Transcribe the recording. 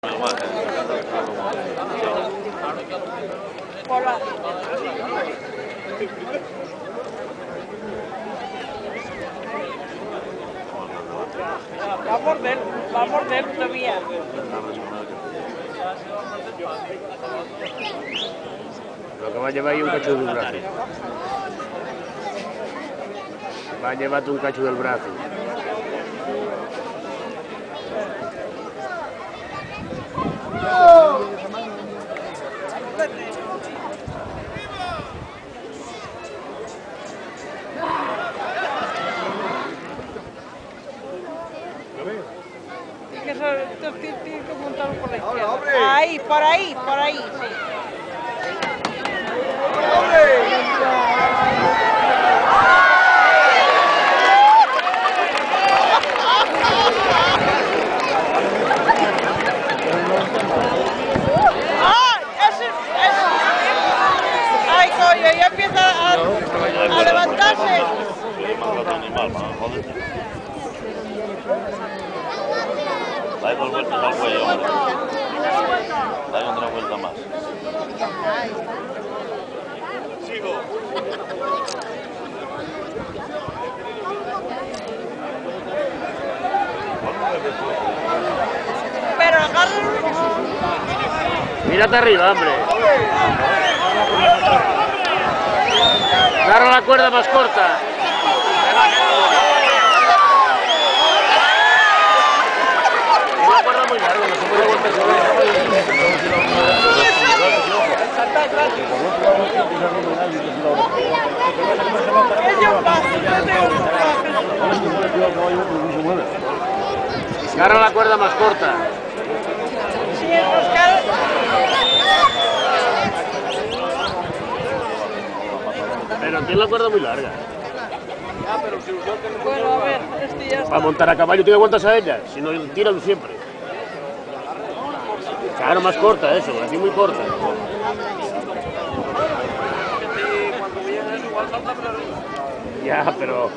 Hola. Va a morder todavía. Lo que va a llevar ahí un cacho del brazo. Va a llevarte un cacho del brazo. Tienes que montarlo por la izquierda. Ahí, por ahí, sí. ¡Ay, coño! Ya empieza a levantarse. Dale 2 vueltas al cuello, hombre. Dale otra vuelta más. Sigo. Pero agarra. Mírate arriba, hombre. Agarra la cuerda más corta. Una cuerda muy larga, no se puede volver sobre Agarra la cuerda más corta. Pero tiene la cuerda muy larga. Bueno, a ver, este ya está. Para montar a caballo tiene vueltas a ella, si no tíralo siempre. Claro, más corta eso, así muy corta. Ya, pero